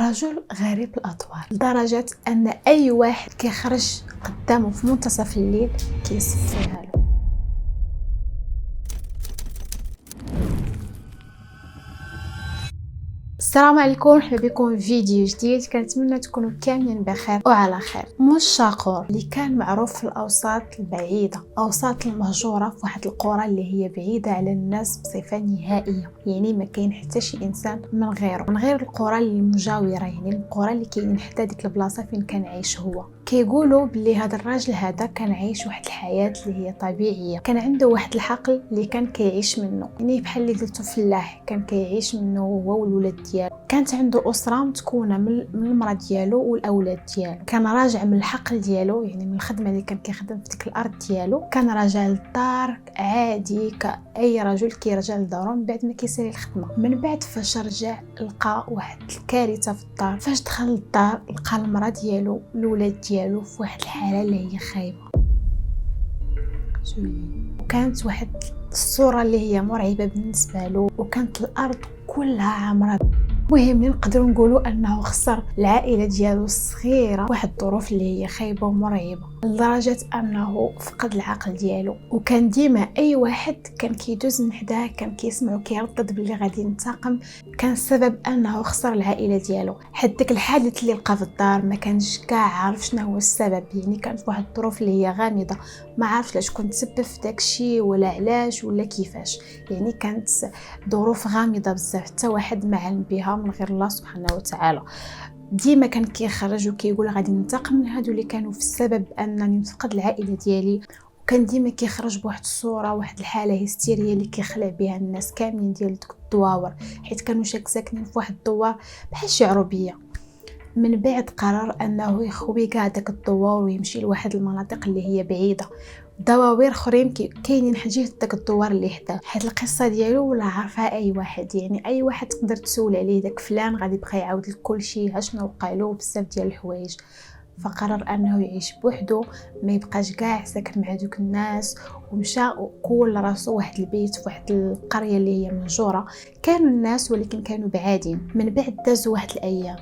رجل غريب الأطوار لدرجة أن أي واحد كيخرج قدامه في منتصف الليل كيصفيها له. السلام عليكم، مرحبا بكم في فيديو جديد. كنتمنى تكونوا كاملين بخير وعلى خير. موش شاقور اللي كان معروف في الاوساط البعيده، اوساط المهجوره، في واحد القرى اللي هي بعيده على الناس بصفه نهائيه، يعني ما كاين حتى شي انسان من غير القرى المجاوره، يعني القرى اللي كاينين حتى ديك البلاصه فين كان عايش هو. كيقولوا بلي هذا الراجل هذا كان عايش واحد الحياه اللي هي طبيعيه، كان عنده واحد الحقل اللي كان كيعيش منه، يعني بحال اللي قلتو فلاح كان كيعيش منه هو والولاد ديالو. كانت عنده اسره متكونه من المراه ديالو والاولاد ديالو. كان راجع من الحقل ديالو، يعني من الخدمه اللي كان كيخدم في ديك الارض ديالو، كان راجع للدار عادي كاي رجل كيرجع لدارو من بعد ما كيسالي الخدمه. من بعد فاش رجع لقى واحد الكارثه في الدار. فاش دخل للدار لقى المراه ديالو والولاد ديالو في واحد الحاله اللي هي خايبه، وكانت واحد الصوره اللي هي مرعبه بالنسبه له، وكانت الارض كلها عامره. المهم نقدروا نقولوا انه خسر العائله ديالو الصغيره، واحد الظروف اللي هي خايبه ومرعبه لدرجه انه فقد العقل ديالو. وكان ديما اي واحد كان كيدوز من حداه كان كيسمعو كيردد باللي غادي ينتقم، كان السبب انه خسر العائله ديالو. حد داك الحادث اللي لقى في الدار ما كانش كاع عارف شنو هو السبب، يعني كانت واحد الظروف اللي هي غامضه، ما عارفش لا شكون تسبب في داكشي ولا علاش ولا كيفاش، يعني كانت ظروف غامضه بزاف، حتى واحد ما علم بها من غير الله سبحانه وتعالى. ديما كان كيخرج وكيقول غادي ننتقم من هادو اللي كانوا في السبب انني نفقد العائله ديالي، وكان ديما كيخرج بواحد الصوره، واحد الحاله هستيريه اللي كيخلع بها الناس كاملين ديال ديك الدواور، حيت كانوا ساكنين في واحد الدوار بحال شي عروبيه. من بعد قرر انه يخوي كاع داك الدوار ويمشي لواحد المناطق اللي هي بعيده، دواوير اخرين كاينين حاجه داك الدوار اللي حدا. حيت القصه ديالو ولا عارفها اي واحد، يعني اي واحد تقدر تسول عليه داك فلان غادي يبقى يعاود لك كلشي شنو وقع له، بزاف ديال الحوايج. فقرر انه يعيش بوحده، ما يبقاش كاع ساكن مع دوك الناس، ومشى وكول راسو واحد البيت في واحد القريه اللي هي مهجوره. كانوا الناس ولكن كانوا بعادين. من بعد دازوا واحد الايام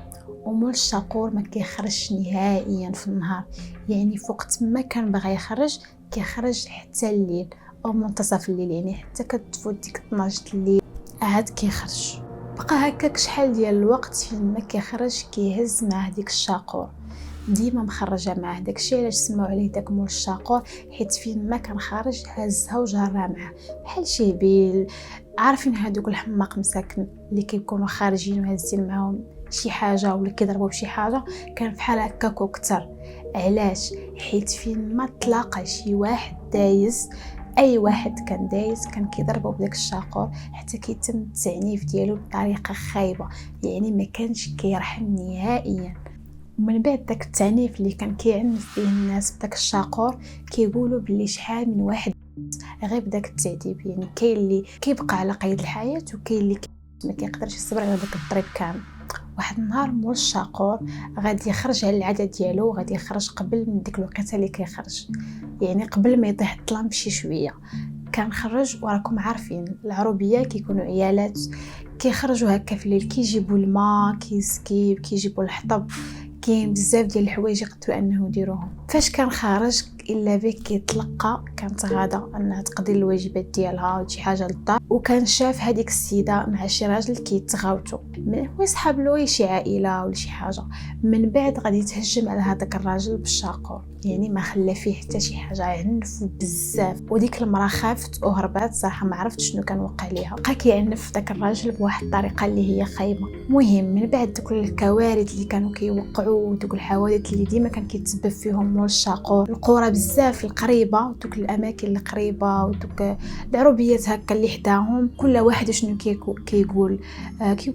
ومول شاقور ما كيخرجش نهائيا في النهار، يعني فوقت ما كان باغي يخرج كيخرج حتى الليل او منتصف الليل، يعني حتى كتفوت ديك 12 الليل عاد كيخرج. بقى هكاك شحال ديال الوقت فين ما كيخرج كيهز معاه ديك الشاقور، ديما مخرجه معاه. داكشي علاش سمعوا عليه داك مول الشاقور، حيت فين ما كان خارج هزها وجرها معاه بحال شي بيل. عارفين هادوك الحماق مساكن اللي كيكونوا خارجين وهازين معاهم شي حاجه ولا كيضربوا بشي حاجه، كان بحال هكاك وكثر. علاش؟ حيت فين ما تلاقى شي واحد دايز، اي واحد كان دايز كان كيضربوا بداك الشاقور حتى كيتم التعنيف ديالو بطريقه خايبه، يعني ما كانش كيرحم نهائيا. ومن بعد داك التعنيف اللي كان كيعنف فيه الناس بداك الشاقور، كيقولوا بلي شحال من واحد غير بداك التعذيب، يعني كاين اللي كيبقى على قيد الحياه وكاين اللي ما كيقدرش يصبر على داك الطريق كامل. واحد النهار مول الشاقور غادي يخرج على العاده ديالو، غادي يخرج قبل من ديك الوقيته اللي كيخرج، يعني قبل ما يطيح الظلام بشي شويه. كان خرج، وراكم عارفين العروبيه كيكونوا عيالات كيخرجوا هكا في الليل، كيجيبوا الماء، كيسكيب، كيجيبوا الحطب، كاين بزاف ديال الحوايج يقدروا انه يديروهم. فاش كان خارج الا بك كيتلقى، كانت غاده انها تقضي الواجبات ديالها وشي حاجه للدار، وكان شاف هذيك السيده مع شي راجل كيتغاوتوا، هو يسحب له شي عائله ولا شي حاجه. من بعد غادي يتهجم على هذاك الراجل بالشاقور، يعني ما خلى فيه حتى شي حاجه، عنف بزاف. وديك المراه خافت وهربات، صراحه ما عرفتش شنو كان وقع ليها، بقى كيعنف داك الراجل بواحد الطريقه اللي هي خايبه. مهم من بعد دوك الكوارث اللي كانوا كيوقعوا ودوك الحوادث اللي ديما كان كيتسبب فيهم مول الشاقور، القرى بزاف القريبه ودوك الاماكن القريبه ودوك العروبيات هكا اللي حداهم، كل واحد شنو كيقول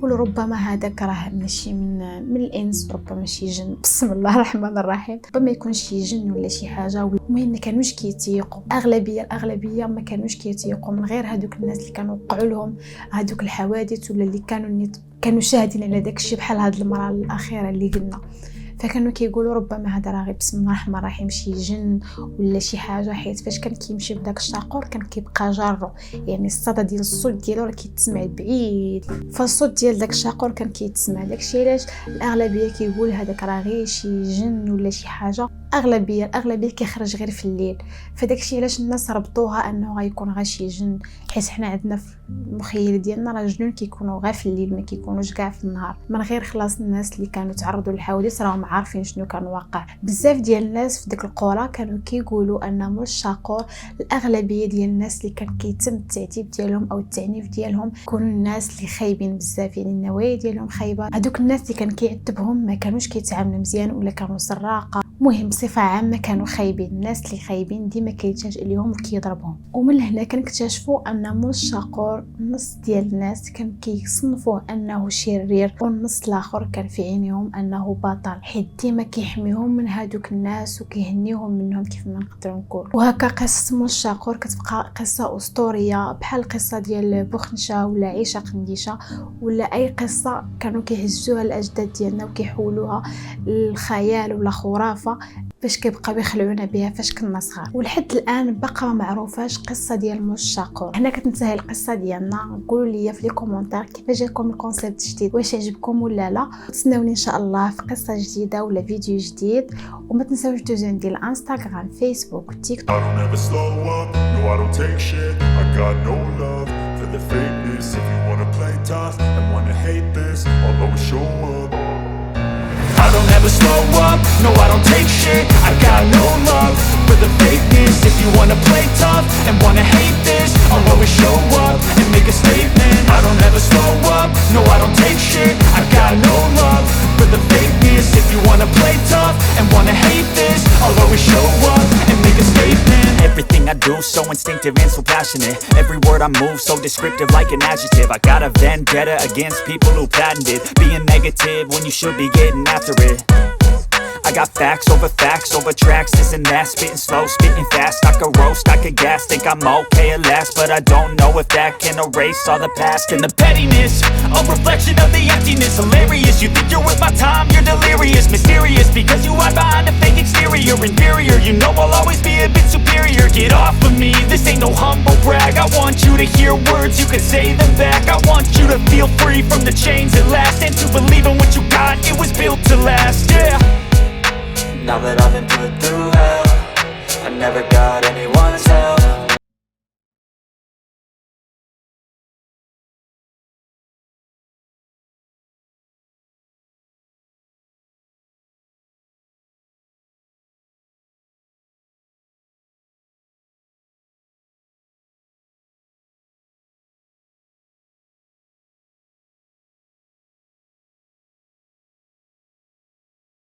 ربما هذاك راه ماشي من الانس، ربما شي جن، بسم الله الرحمن الرحيم، ربما يكون شي جن ولا شي حاجه. المهم ما كانوش كيتيقوا، الاغلبيه ما كانوش كيتيقوا من غير هذوك الناس اللي كانوا وقعوا لهم هذوك الحوادث، ولا اللي كانوا شاهدين على داك الشيء، بحال هاد المراه الاخيره اللي قلنا. فكانوا كيقولوا ربما هذا راه غير بسم الله الرحمن الرحيم شي جن ولا شي حاجه، حيت فاش كان كيمشي بداك الشاقور كان كيبقى جارو، يعني الصدى ديال الصوت ديالو راه كيتسمع بعيد، فالصوت ديال داك الشاقور كان كيتسمع. داكشي علاش الاغلبيه كيقول هذاك راه غير شي جن ولا شي حاجه. الاغلبيه كيخرج غير في الليل، فداكشي علاش الناس ربطوها انه غيكون غير شي جن، حيت حنا عندنا في المخيل ديالنا راه الجنون كيكونوا غير في الليل، ما كيكونوش كاع في النهار. من غير خلاص الناس اللي كانوا تعرضوا للحوادث راهم عارفين شنو كان واقع. بزاف ديال الناس في ديك القرى كانوا كيقولوا ان مول الشاقور الاغلبيه ديال الناس اللي كان كيتم التعذيب ديالهم او التعنيف ديالهم كانوا الناس اللي خايبين بزاف، يعني النوايا ديالهم خايبه. هذوك الناس اللي كان كيعذبهم ما كانوش كيتعاملوا مزيان ولا كانوا سراقه، مهم بصفه عامه كانوا خايبين. الناس اللي خايبين ديما كيلتجئ ليهم وكيضربهم. ومن هنا كنكتشفوا ان مول الشاقور نص ديال الناس كان كيصنفوه انه شرير، والنص الاخر كان في عينيهم انه بطل، حيت ديما كيحميهم من هادوك الناس وكيهنيهم منهم كيف ما نقدروا نقول. وهكا قصه مول الشاقور كتبقى قصه اسطوريه بحال القصه ديال بوخنشه ولا عيشه قنديشه ولا اي قصه كانوا كيهزوها الاجداد ديالنا وكيحولوها للخيال ولا خرافه باش كيبقاو يخلعونا بها فاش كنا صغار. ولحد الان باقا ما معروفاش قصه ديال مول الشاقور. هنا كتنتهي القصه ديالنا. قولوا لي في لي كومونتير كيفاش جاكم الكونسيبت جديد، واش عجبكم ولا لا. تسناوني ان شاء الله في قصه جديده ولا فيديو جديد، وما تنساوش دوزون ديال انستغرام فيسبوك تيك توك. I don't ever slow up, no I don't take shit. I got no love for the fakeness. If you wanna play tough and wanna hate this, I'll always show up and make a statement. I don't ever slow up, no I don't take shit. I got no love for the fakeness. If you wanna play tough and wanna hate this, I'll always show up and make a statement. Everything I do so instinctive and so passionate. Every word I move so descriptive like an adjective. I got a vendetta against people who patented being negative when you should be getting after it. I got facts over tracks, this and that. Spitting slow, spitting fast. I could roast, I could gas. Think I'm okay at last, but I don't know if that can erase all the past. And the pettiness, a reflection of the emptiness. Hilarious, you think you're worth my time, you're delirious. Mysterious, because you hide behind a fake exterior. Inferior, you know I'll always be a bit superior. Get off of me, this ain't no humble brag. I want you to hear words, you can say them back. I want you to feel free from the chains at last, and to believe in what you got, it was built to last, yeah. Now that I've been put through hell, I never got anyone's help.